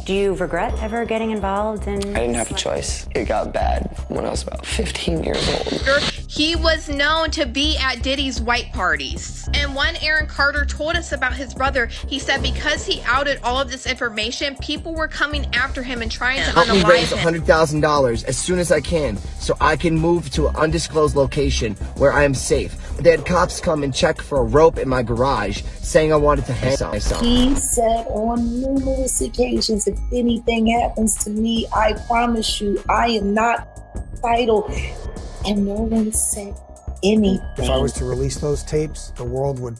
Do you regret ever getting involved in... I didn't have a choice. It got bad when I was about 15 years old. He was known to be at Diddy's white parties. And when Aaron Carter told us about his brother, he said because he outed all of this information, people were coming after him and trying to unalive him. Help me raise $100,000 as soon as I can so I can move to an undisclosed location where I am safe. They had cops come and check for a rope in my garage saying I wanted to hang myself. He said on numerous occasions, if anything happens to me, I promise you I am not vital. And no one said anything. If I was to release those tapes, the world would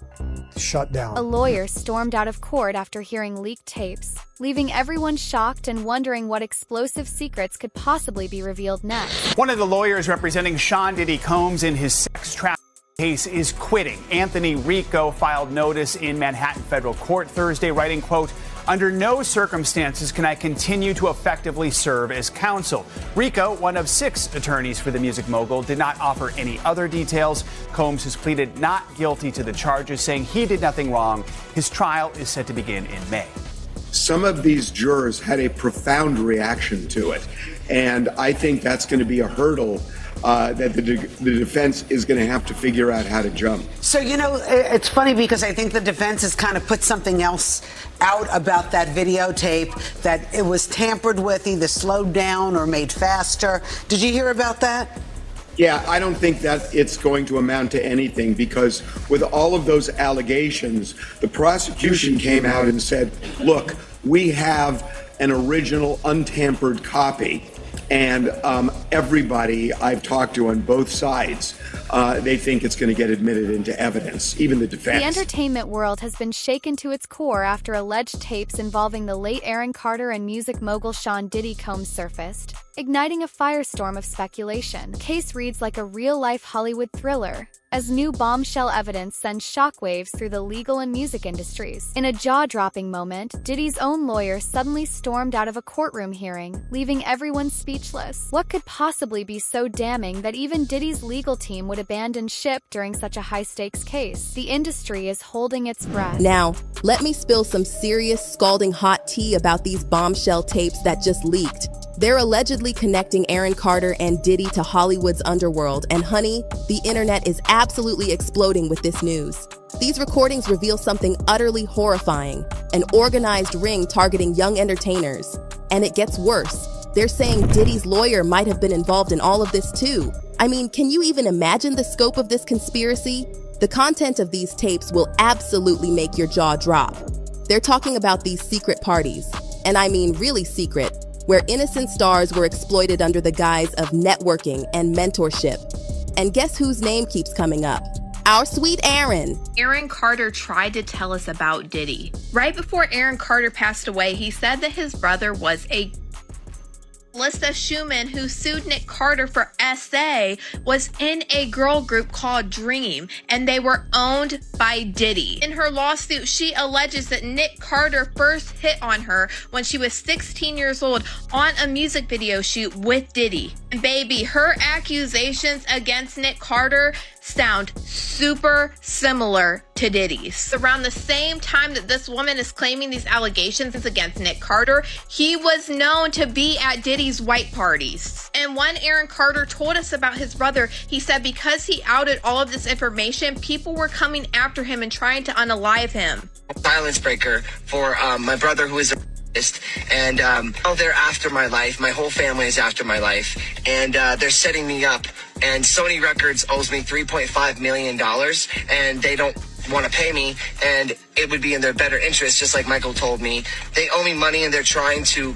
shut down. A lawyer stormed out of court after hearing leaked tapes, leaving everyone shocked and wondering what explosive secrets could possibly be revealed next. One of the lawyers representing Sean Diddy Combs in his sex trafficking case is quitting. Anthony Rico filed notice in Manhattan federal court Thursday, writing, quote, "Under no circumstances can I continue to effectively serve as counsel." Rico, one of 6 attorneys for the music mogul, did not offer any other details. Combs has pleaded not guilty to the charges, saying he did nothing wrong. His trial is set to begin in May. Some of these jurors had a profound reaction to it, and I think that's going to be a hurdle that the defense is going to have to figure out how to jump. So, you know, it's funny because I think the defense has kind of put something else out about that videotape, that it was tampered with, either slowed down or made faster. Did you hear about that? Yeah, I don't think that it's going to amount to anything because with all of those allegations, the prosecution came out and said, look, we have an original untampered copy. And everybody I've talked to on both sides, they think it's going to get admitted into evidence, even the defense. The entertainment world has been shaken to its core after alleged tapes involving the late Aaron Carter and music mogul Sean Diddy Combs surfaced, igniting a firestorm of speculation. The case reads like a real-life Hollywood thriller, as new bombshell evidence sends shockwaves through the legal and music industries. In a jaw-dropping moment, Diddy's own lawyer suddenly stormed out of a courtroom hearing, leaving everyone speechless. What could possibly be so damning that even Diddy's legal team would abandon ship during such a high-stakes case? The industry is holding its breath. Now, let me spill some serious, scalding hot tea about these bombshell tapes that just leaked. They're allegedly connecting Aaron Carter and Diddy to Hollywood's underworld, and honey, the internet is absolutely exploding with this news. These recordings reveal something utterly horrifying, an organized ring targeting young entertainers. And it gets worse. They're saying Diddy's lawyer might have been involved in all of this too. I mean, can you even imagine the scope of this conspiracy? The content of these tapes will absolutely make your jaw drop. They're talking about these secret parties, and I mean really secret, where innocent stars were exploited under the guise of networking and mentorship. And guess whose name keeps coming up? Our sweet Aaron. Aaron Carter tried to tell us about Diddy. Right before Aaron Carter passed away, he said that his brother was a Lisa Schumann, who sued Nick Carter for SA, was in a girl group called Dream, and they were owned by Diddy. In her lawsuit, she alleges that Nick Carter first hit on her when she was 16 years old on a music video shoot with Diddy. And baby, her accusations against Nick Carter sound super similar to Diddy's. Around the same time that this woman is claiming these allegations against Nick Carter, he was known to be at Diddy's white parties. And when Aaron Carter told us about his brother, he said because he outed all of this information, people were coming after him and trying to unalive him. Silence breaker for my brother, who is a and they're after my life. My whole family is after my life, and they're setting me up. And Sony Records owes me $3.5 million, and they don't want to pay me, and it would be in their better interest, just like Michael told me. They owe me money, and they're trying to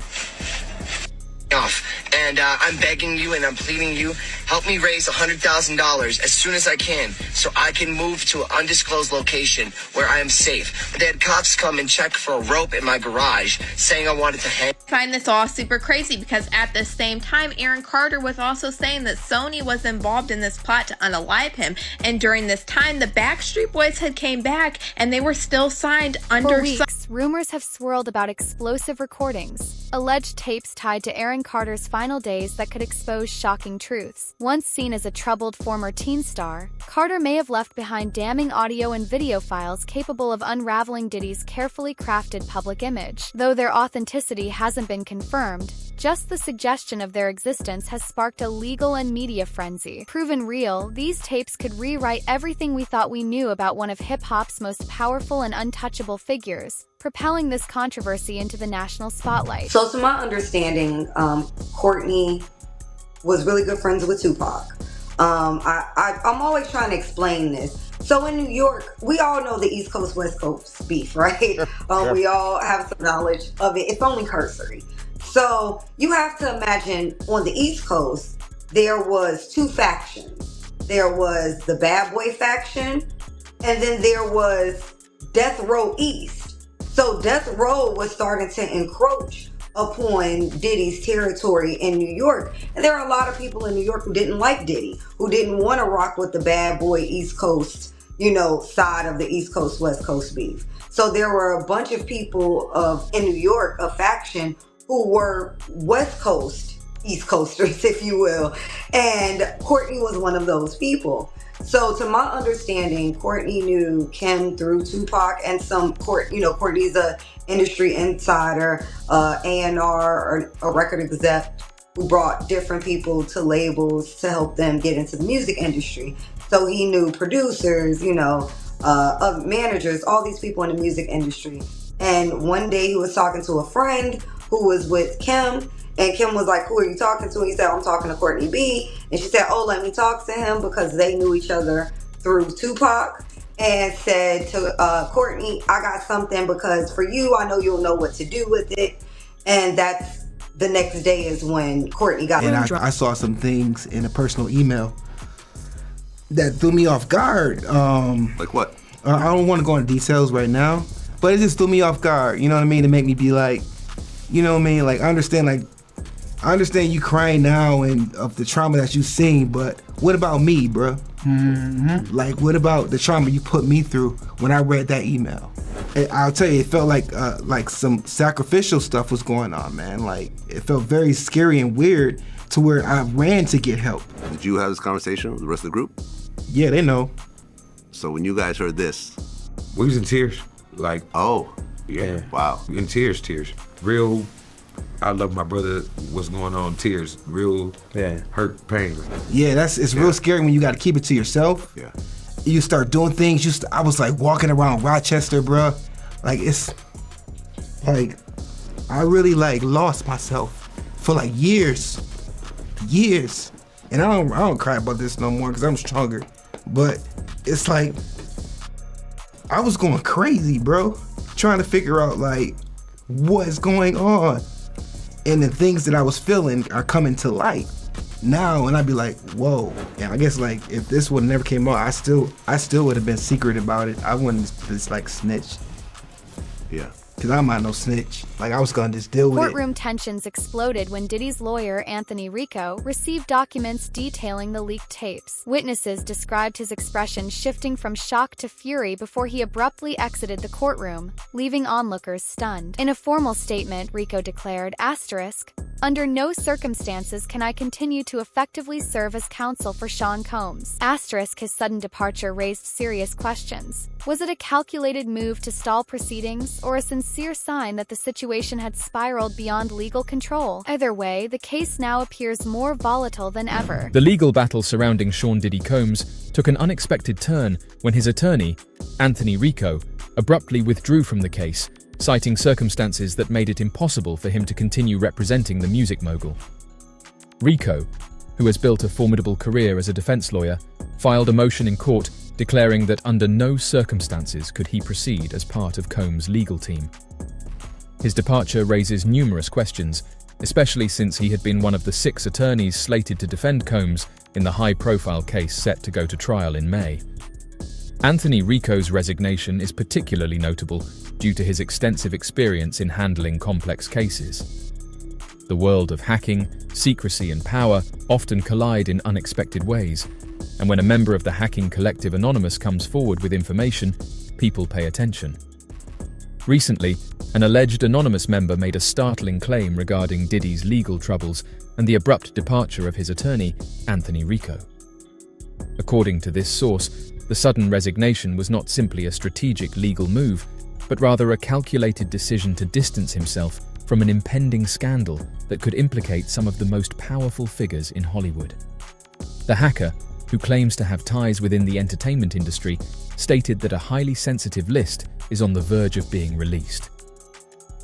off. And I'm begging you and I'm pleading you, help me raise $100,000 as soon as I can so I can move to an undisclosed location where I am safe. They had cops come and check for a rope in my garage saying I wanted to hang. I find this all super crazy because at the same time, Aaron Carter was also saying that Sony was involved in this plot to unalive him. And during this time, the Backstreet Boys had came back and they were still signed under. For weeks, rumors have swirled about explosive recordings, alleged tapes tied to Aaron Aaron Carter's final days that could expose shocking truths. Once seen as a troubled former teen star, Carter may have left behind damning audio and video files capable of unraveling Diddy's carefully crafted public image. Though their authenticity hasn't been confirmed, just the suggestion of their existence has sparked a legal and media frenzy. Proven real, these tapes could rewrite everything we thought we knew about one of hip-hop's most powerful and untouchable figures, propelling this controversy into the national spotlight. So to my understanding, Courtney was really good friends with Tupac. I'm always trying to explain this. So in New York, we all know the East Coast, West Coast beef, right? We all have some knowledge of it. It's only cursory. So you have to imagine on the East Coast, there was two factions. There was the Bad Boy faction, and then there was Death Row East. So Death Row was starting to encroach upon Diddy's territory in New York. And there are a lot of people in New York who didn't like Diddy, who didn't want to rock with the Bad Boy East Coast, side of the East Coast, West Coast beef. So there were a bunch of people in New York, a faction, who were West Coast, East Coasters, if you will. And Courtney was one of those people. So to my understanding, Courtney knew Kim through Tupac and Courtney's a industry insider, A&R, or a record exec who brought different people to labels to help them get into the music industry. So he knew producers, managers, all these people in the music industry. And one day he was talking to a friend who was with Kim, and Kim was like, "Who are you talking to?" And he said, "I'm talking to Courtney B." And she said, "Oh, let me talk to him," because they knew each other through Tupac, and said to Courtney, "I got something because for you, I know you'll know what to do with it." And that's the next day is when Courtney got. And I saw some things in a personal email that threw me off guard. Like what? I don't want to go into details right now, but it just threw me off guard. You know what I mean? To make me be like, you know what I mean? Like I understand you crying now and of the trauma that you've seen, but what about me, bro? Mm-hmm. Like, what about the trauma you put me through when I read that email? And I'll tell you, it felt like some sacrificial stuff was going on, man. Like, it felt very scary and weird to where I ran to get help. Did you have this conversation with the rest of the group? Yeah, they know. So when you guys heard this? We was in tears. Like, oh. Yeah. Wow. In tears. Real, I love my brother, what's going on, tears. Real hurt, pain. Yeah, it's real scary when you got to keep it to yourself. Yeah. You start doing things. I was like walking around Rochester, bro. Like it's like I really like lost myself for like years, and I don't cry about this no more because I'm stronger. But it's like I was going crazy, bro, trying to figure out like what's going on, and the things that I was feeling are coming to light now, and I'd be like, whoa. And I guess like if this would never came out, I still would have been secret about it. I wouldn't just like snitch. Yeah. Cause I'm not no snitch. Like I was gonna just deal with it. Courtroom tensions exploded when Diddy's lawyer, Anthony Rico, received documents detailing the leaked tapes. Witnesses described his expression shifting from shock to fury before he abruptly exited the courtroom, leaving onlookers stunned. In a formal statement, Rico declared, "Under no circumstances can I continue to effectively serve as counsel for Sean Combs." His sudden departure raised serious questions. Was it a calculated move to stall proceedings, or a sincere sign that the situation had spiraled beyond legal control? Either way, the case now appears more volatile than ever. The legal battle surrounding Sean Diddy Combs took an unexpected turn when his attorney, Anthony Rico, abruptly withdrew from the case, citing circumstances that made it impossible for him to continue representing the music mogul. Rico, who has built a formidable career as a defense lawyer, filed a motion in court declaring that under no circumstances could he proceed as part of Combs' legal team. His departure raises numerous questions, especially since he had been one of the 6 attorneys slated to defend Combs in the high-profile case set to go to trial in May. Anthony Rico's resignation is particularly notable due to his extensive experience in handling complex cases. The world of hacking, secrecy, and power often collide in unexpected ways, and when a member of the hacking collective Anonymous comes forward with information, people pay attention. Recently, An alleged anonymous member made a startling claim regarding Diddy's legal troubles and the abrupt departure of his attorney, Anthony Rico. According to this source, the sudden resignation was not simply a strategic legal move, but rather a calculated decision to distance himself from an impending scandal that could implicate some of the most powerful figures in Hollywood. The hacker, who claims to have ties within the entertainment industry, stated that a highly sensitive list is on the verge of being released.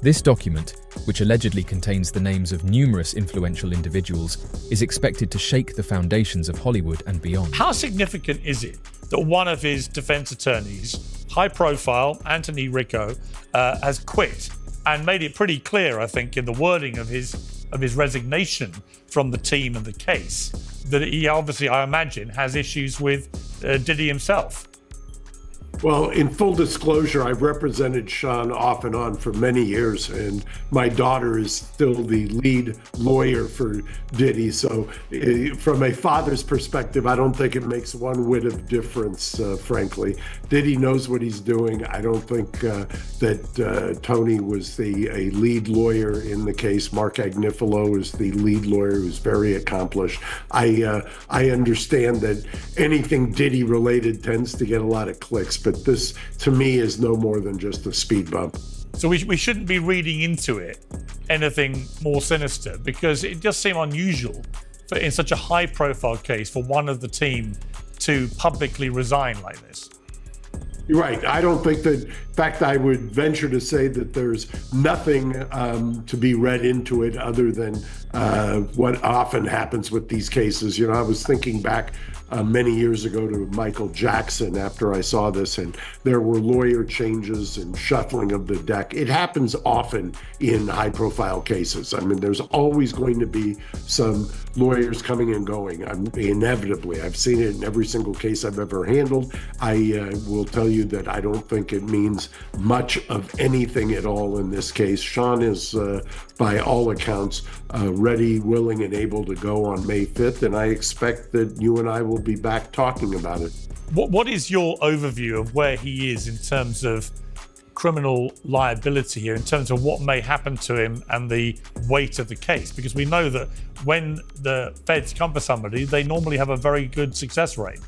This document, which allegedly contains the names of numerous influential individuals, is expected to shake the foundations of Hollywood and beyond. How significant is it that one of his defense attorneys, high profile, Anthony Rico, has quit and made it pretty clear, I think, in the wording of his resignation from the team and the case, that he obviously, I imagine, has issues with Diddy himself? Well, in full disclosure, I've represented Sean off and on for many years, and my daughter is still the lead lawyer for Diddy. So from a father's perspective, I don't think it makes one whit of difference, frankly. Diddy knows what he's doing. I don't think that Tony was a lead lawyer in the case. Mark Agnifilo is the lead lawyer who's very accomplished. I understand that anything Diddy related tends to get a lot of clicks, but this, to me, is no more than just a speed bump. So we shouldn't be reading into it anything more sinister, because it does seem unusual in such a high-profile case for one of the team to publicly resign like this. You're right. I don't think that, in fact, I would venture to say that there's nothing to be read into it other than what often happens with these cases. You know, I was thinking back many years ago to Michael Jackson after I saw this, and there were lawyer changes and shuffling of the deck. It happens often in high-profile cases. I mean, there's always going to be some lawyers coming and going, inevitably. I've seen it in every single case I've ever handled. I will tell you that I don't think it means much of anything at all in this case. Sean is, by all accounts, ready, willing, and able to go on May 5th, and I expect that you and I will be back talking about it. What is your overview of where he is in terms of criminal liability here, in terms of what may happen to him and the weight of the case? Because we know that when the feds come for somebody, they normally have a very good success rate.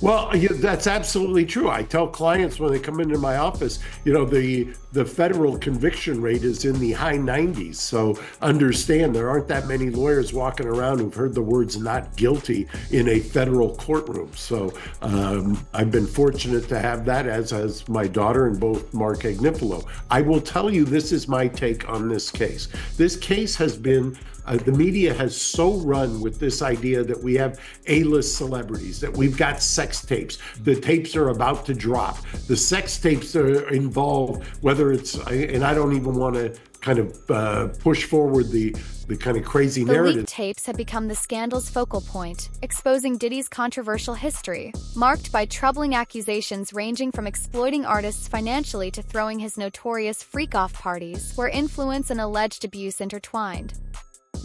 Well, yeah, that's absolutely true. I tell clients when they come into my office, you know, the federal conviction rate is in the high 90s. So understand there aren't that many lawyers walking around who've heard the words not guilty in a federal courtroom. So I've been fortunate to have that, as has my daughter and both Mark Agnifilo. I will tell you, this is my take on this case. This case has been the media has so run with this idea that we have A-list celebrities, that we've got sex tapes. The tapes are about to drop. The sex tapes are involved, whether it's, and I don't even want to kind of push forward the kind of crazy narrative. The leaked tapes have become the scandal's focal point, exposing Diddy's controversial history, marked by troubling accusations ranging from exploiting artists financially to throwing his notorious freak-off parties, where influence and alleged abuse intertwined.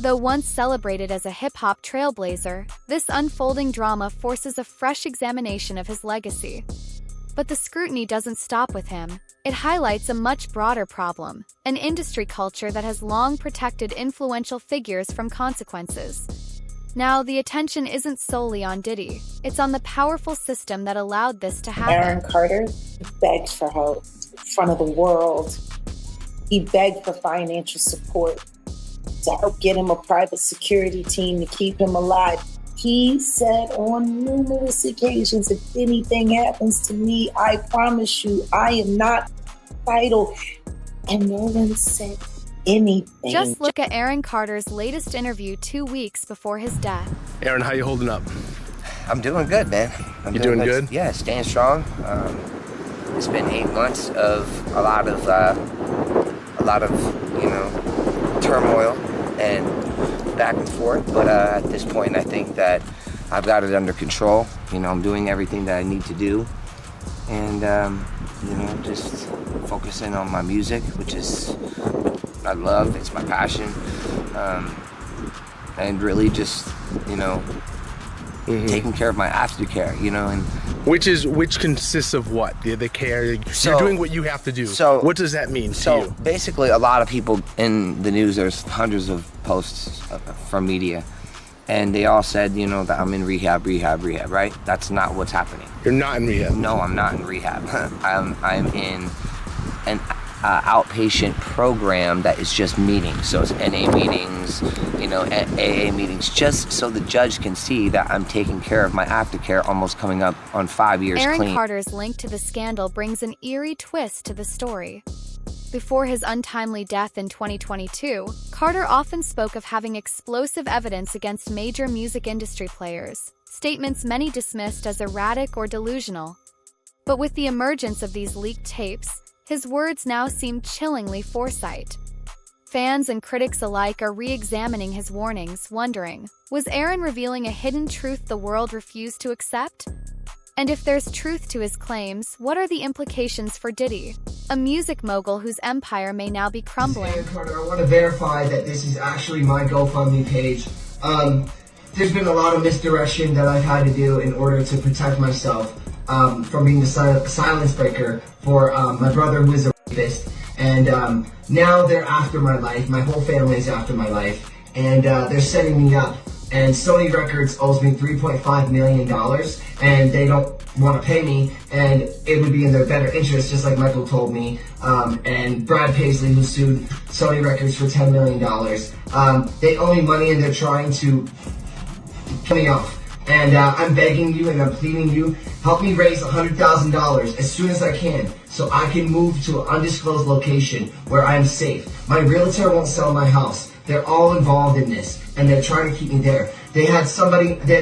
Though once celebrated as a hip-hop trailblazer, this unfolding drama forces a fresh examination of his legacy. But the scrutiny doesn't stop with him. It highlights a much broader problem, an industry culture that has long protected influential figures from consequences. Now, the attention isn't solely on Diddy. It's on the powerful system that allowed this to happen. Aaron Carter begged for help in front of the world. He begged for financial support to help get him a private security team to keep him alive. He said on numerous occasions, if anything happens to me, I promise you, I am not vital. And no one said anything. Just look at Aaron Carter's latest interview 2 weeks before his death. Aaron, how you holding up? I'm doing good, man. You doing good? Yeah, staying strong. It's been 8 months of a lot of turmoil and back and forth, but at this point I think that I've got it under control. You know, I'm doing everything that I need to do, and just focusing on my music, which is I love. It's my passion, and really just taking care of my aftercare, you know, and which consists of what? The care. You're doing what you have to do. So what does that mean to so you? basically, a lot of people in the news, there's hundreds of posts from media, and they all said, you know, that I'm in rehab, right? That's not what's happening. You're not in rehab. No, I'm not in rehab. I'm in an outpatient program that is just meetings. So it's NA meetings, you know, AA meetings, just so the judge can see that I'm taking care of my aftercare, almost coming up on 5 years Aaron clean. Carter's link to the scandal brings an eerie twist to the story. Before his untimely death in 2022, Carter often spoke of having explosive evidence against major music industry players, statements many dismissed as erratic or delusional. But with the emergence of these leaked tapes, his words now seem chillingly foresight. Fans and critics alike are re-examining his warnings, wondering, was Aaron revealing a hidden truth the world refused to accept? And if there's truth to his claims, what are the implications for Diddy, a music mogul whose empire may now be crumbling? Aaron Carter, I want to verify that this is actually my GoFundMe page. There's been a lot of misdirection that I've had to do in order to protect myself from being the silence breaker for my brother, who is a rapist. And now they're after my life. My whole family's after my life. And they're setting me up. And Sony Records owes me $3.5 million, and they don't want to pay me, and it would be in their better interest, just like Michael told me, and Brad Paisley, who sued Sony Records for $10 million. They owe me money, and they're trying to kill me off. And I'm begging you and I'm pleading you, help me raise $100,000 as soon as I can so I can move to an undisclosed location where I am safe. My realtor won't sell my house. They're all involved in this, and they're trying to keep me there. They had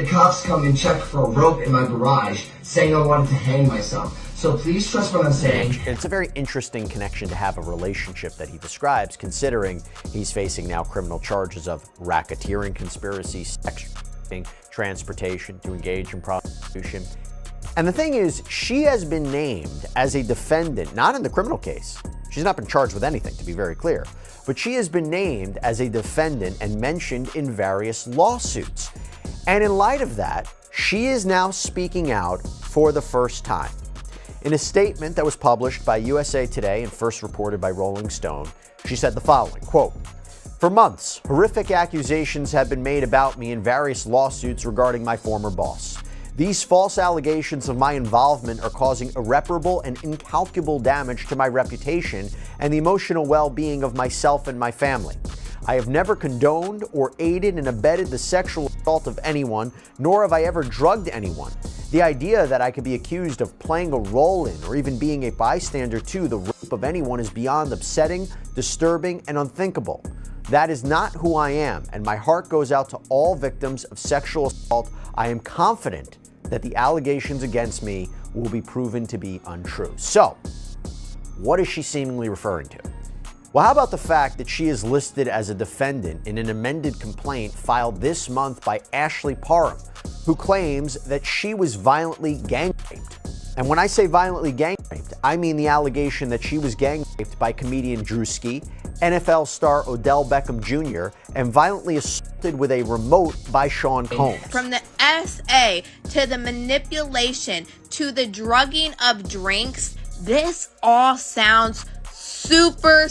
cops come and check for a rope in my garage, saying I wanted to hang myself. So please trust what I'm saying. It's a very interesting connection to have a relationship that he describes, considering he's facing now criminal charges of racketeering conspiracy, sex trafficking, transportation, to engage in prostitution. And the thing is, she has been named as a defendant, not in the criminal case. She's not been charged with anything, to be very clear. But she has been named as a defendant and mentioned in various lawsuits. And in light of that, she is now speaking out for the first time. In a statement that was published by USA Today and first reported by Rolling Stone, she said the following, quote, "For months, horrific accusations have been made about me in various lawsuits regarding my former boss. These false allegations of my involvement are causing irreparable and incalculable damage to my reputation and the emotional well-being of myself and my family. I have never condoned or aided and abetted the sexual assault of anyone, nor have I ever drugged anyone. The idea that I could be accused of playing a role in or even being a bystander to the rape of anyone is beyond upsetting, disturbing, and unthinkable. That is not who I am, and my heart goes out to all victims of sexual assault. I am confident that the allegations against me will be proven to be untrue." So, what is she seemingly referring to? Well, how about the fact that she is listed as a defendant in an amended complaint filed this month by Ashley Parham, who claims that she was violently gang raped. And when I say violently gang raped, I mean the allegation that she was gang raped by comedian Drewski, NFL star Odell Beckham Jr., and violently assaulted with a remote by Sean Combs. From the SA to the manipulation to the drugging of drinks, this all sounds super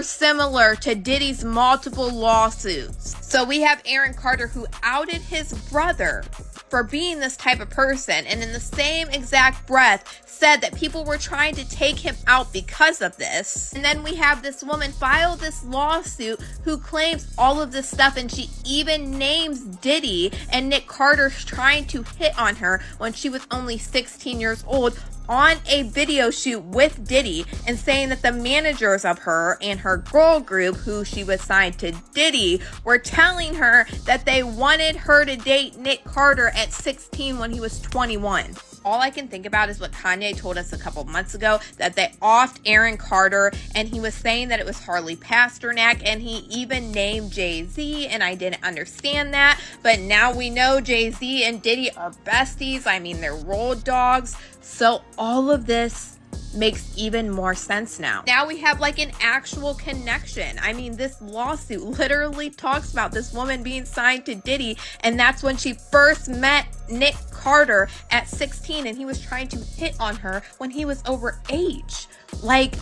similar to Diddy's multiple lawsuits. So we have Aaron Carter, who outed his brother for being this type of person, and in the same exact breath said that people were trying to take him out because of this. And then we have this woman file this lawsuit who claims all of this stuff, and she even names Diddy and Nick Carter trying to hit on her when she was only 16 years old on a video shoot with Diddy, and saying that the managers of her and her girl group, who she was signed to Diddy, were telling her that they wanted her to date Nick Carter at 16 when he was 21. All I can think about is what Kanye told us a couple months ago, that they offed Aaron Carter, and he was saying that it was Harley Pasternak, and he even named Jay-Z, and I didn't understand that. But now we know Jay-Z and Diddy are besties. I mean, they're road dogs. So all of this makes even more sense now. Now we have like an actual connection. I mean, this lawsuit literally talks about this woman being signed to Diddy, and that's when she first met Nick Carter at 16, and he was trying to hit on her when he was over age. Like,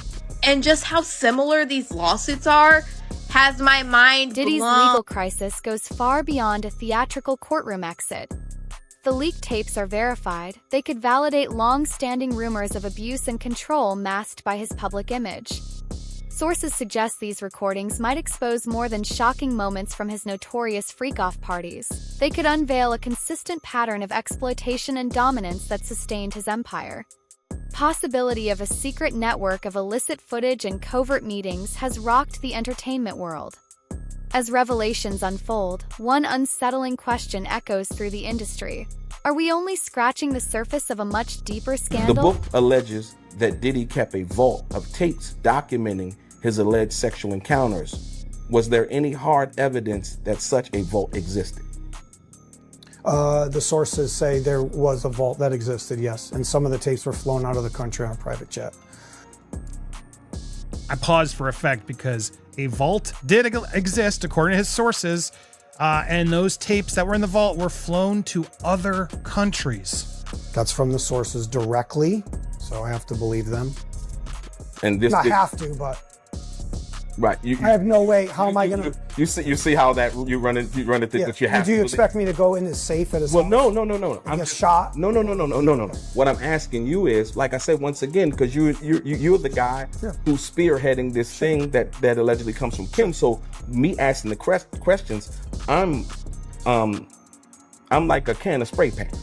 and just how similar these lawsuits are has my mind Diddy's blown. legal crisis goes far beyond a theatrical courtroom exit. The leaked tapes are verified. They could validate long-standing rumors of abuse and control masked by his public image. Sources suggest these recordings might expose more than shocking moments from his notorious freak-off parties. They could unveil a consistent pattern of exploitation and dominance that sustained his empire. Possibility of a secret network of illicit footage and covert meetings has rocked the entertainment world. As revelations unfold, one unsettling question echoes through the industry. Are we only scratching the surface of a much deeper scandal? The book alleges that Diddy kept a vault of tapes documenting his alleged sexual encounters. Was there any hard evidence that such a vault existed? The sources say there was a vault that existed, yes, and some of the tapes were flown out of the country on a private jet. I paused for effect because a vault did exist, according to his sources, and those tapes that were in the vault were flown to other countries. That's from the sources directly, so I have to believe them. And this Not have to, but right. I have no way. How am I going to? You see how that you run it Yeah. that you have. And do you to expect me to go in his safe at his Well, house? no. I'm just shot. No. What I'm asking you is, like I said once again, because you're the guy who's spearheading this thing that allegedly comes from Kim. So me asking the questions, I'm like a can of spray paint.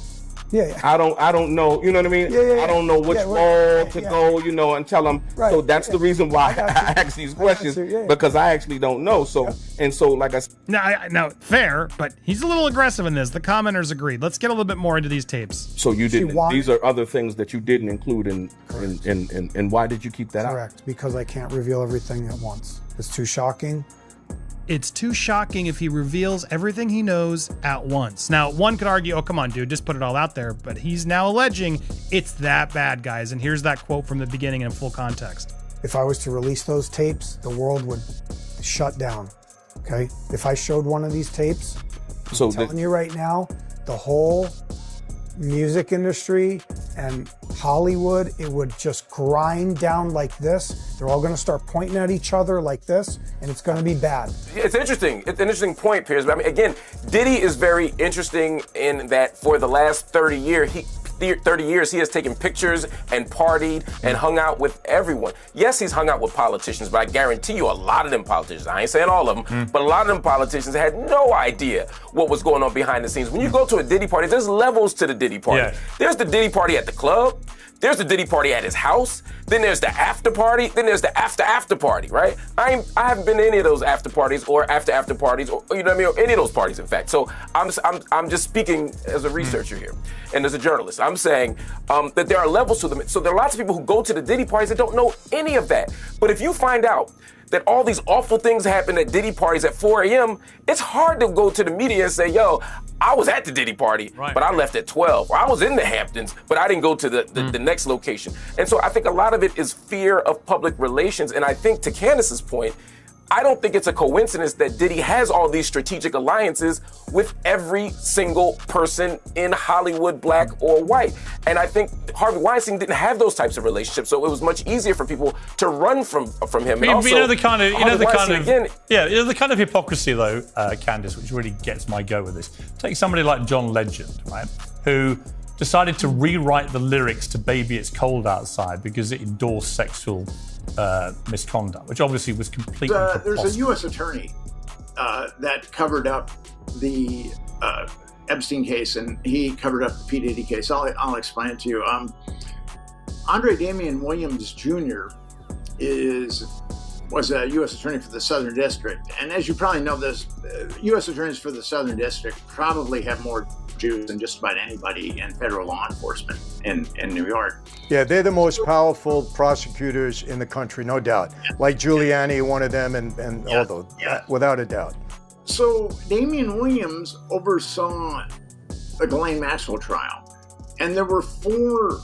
Yeah. I don't know, you know what I mean? I don't know which wall to go, until I'm. Right. So that's the reason why I ask these questions, because I actually don't know. So and so, like I said. No, fair, but he's a little aggressive in this. The commenters agreed. Let's get a little bit more into these tapes. So you didn't. These are other things that you didn't include in why did you keep that out? Correct, because I can't reveal everything at once. It's too shocking. It's too shocking if he reveals everything he knows at once. Now, one could argue, oh, come on, dude, just put it all out there. But he's now alleging it's that bad, guys. And here's that quote from the beginning in full context. If I was to release those tapes, the world would shut down. Okay? If I showed one of these tapes, I'm telling you right now, the whole music industry and Hollywood, it would just grind down like this. They're all going to start pointing at each other like this, and it's going to be bad. It's interesting. It's an interesting point, Piers. But I mean, again, Diddy is very interesting in that for the last 30 years, he has taken pictures and partied and hung out with everyone. Yes, he's hung out with politicians, but I guarantee you a lot of them politicians, I ain't saying all of them, but a lot of them politicians had no idea what was going on behind the scenes. When you go to a Diddy party, there's levels to the Diddy party. Yeah. There's the Diddy party at the club. There's the Diddy party at his house. Then there's the after party. Then there's the after party, right? I haven't been to any of those after parties or after parties, or you know what I mean, or any of those parties, in fact. So I'm just speaking as a researcher here and as a journalist. I'm saying that there are levels to them. So there are lots of people who go to the Diddy parties that don't know any of that. But if you find out that all these awful things happen at Diddy parties at 4 a.m., it's hard to go to the media and say, yo, I was at the Diddy party, but I left at 12. Or I was in the Hamptons, but I didn't go to the next location. And so I think a lot of it is fear of public relations. And I think to Candace's point, I don't think it's a coincidence that Diddy has all these strategic alliances with every single person in Hollywood, black or white. And I think Harvey Weinstein didn't have those types of relationships, so it was much easier for people to run from him. You know the kind of again, hypocrisy though, Candace, which really gets my go with this. Take somebody like John Legend, right, who decided to rewrite the lyrics to "Baby It's Cold Outside" because it endorsed sexual misconduct, which obviously was completely There's a U.S. attorney that covered up the Epstein case, and he covered up the P. Diddy case. I'll explain it to you. Andre Damian Williams Jr. was a U.S. attorney for the Southern District, and as you probably know, this U.S. attorneys for the Southern District probably have more Jews than just about anybody in federal law enforcement in New York. Yeah, they're the most powerful prosecutors in the country, no doubt. Like Giuliani, one of them, and all those, without a doubt. So Damian Williams oversaw the Ghislaine Maxwell trial, and there were 4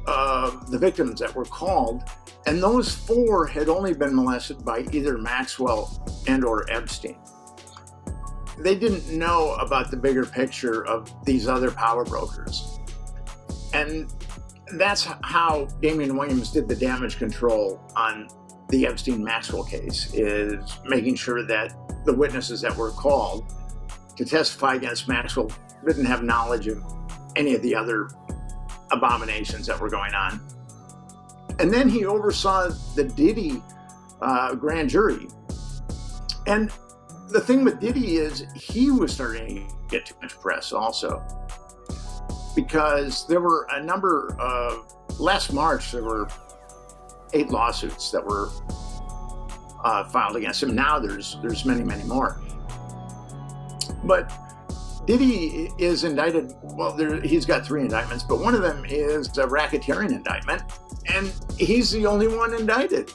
the victims that were called, and those 4 had only been molested by either Maxwell and or Epstein. They didn't know about the bigger picture of these other power brokers. And that's how Damian Williams did the damage control on the Epstein-Maxwell case, is making sure that the witnesses that were called to testify against Maxwell didn't have knowledge of any of the other abominations that were going on. And then he oversaw the Diddy grand jury. And the thing with Diddy is he was starting to get too much press also, because there were a number of, last March, there were 8 lawsuits that were filed against him. Now there's many, many more. But Diddy is indicted, well, he's got 3 indictments, but one of them is a racketeering indictment, and he's the only one indicted.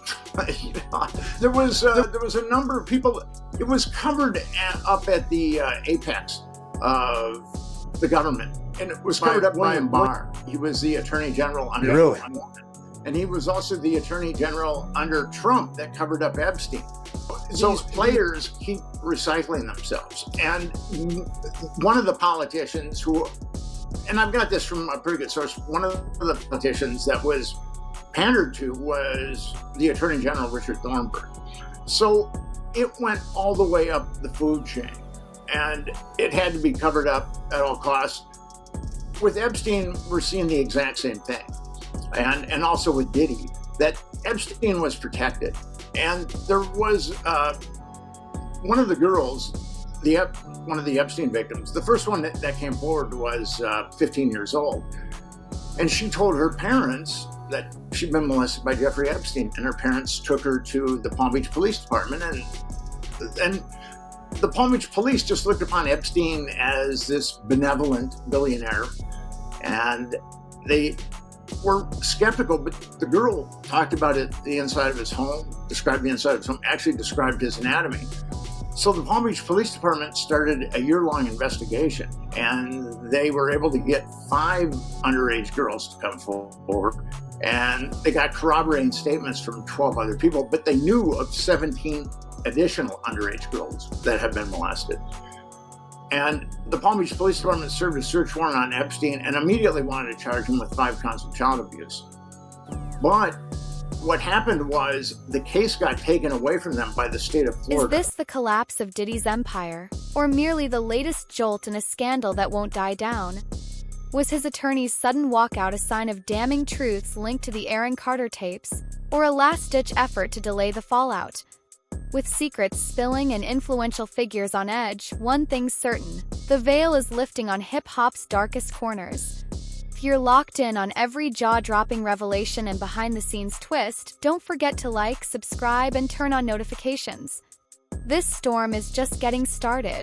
You know, there was a number of people. It was covered up at the apex of the government, and it was covered up by William Barr. He was the Attorney General under Trump, and he was also the Attorney General under Trump that covered up Epstein. So these players keep recycling themselves, and one of the politicians who, and I've got this from a pretty good source, one of the politicians that was pandered to was the Attorney General, Richard Thornburg. So it went all the way up the food chain, and it had to be covered up at all costs. With Epstein, we're seeing the exact same thing. And also with Diddy, that Epstein was protected. And there was one of the girls, one of the Epstein victims, the first one that came forward was 15 years old. And she told her parents that she'd been molested by Jeffrey Epstein, and her parents took her to the Palm Beach Police Department, and the Palm Beach Police just looked upon Epstein as this benevolent billionaire, and they were skeptical, but the girl talked about it, the inside of his home, described the inside of his home, actually described his anatomy. So the Palm Beach Police Department started a year-long investigation, and they were able to get 5 underage girls to come forward, and they got corroborating statements from 12 other people, but they knew of 17 additional underage girls that had been molested. And the Palm Beach Police Department served a search warrant on Epstein and immediately wanted to charge him with 5 counts of child abuse. But what happened was the case got taken away from them by the state of Florida. Is this the collapse of Diddy's empire, or merely the latest jolt in a scandal that won't die down? Was his attorney's sudden walkout a sign of damning truths linked to the Aaron Carter tapes, or a last-ditch effort to delay the fallout? With secrets spilling and influential figures on edge, one thing's certain: the veil is lifting on hip-hop's darkest corners. If you're locked in on every jaw-dropping revelation and behind-the-scenes twist, don't forget to like, subscribe, and turn on notifications. This storm is just getting started.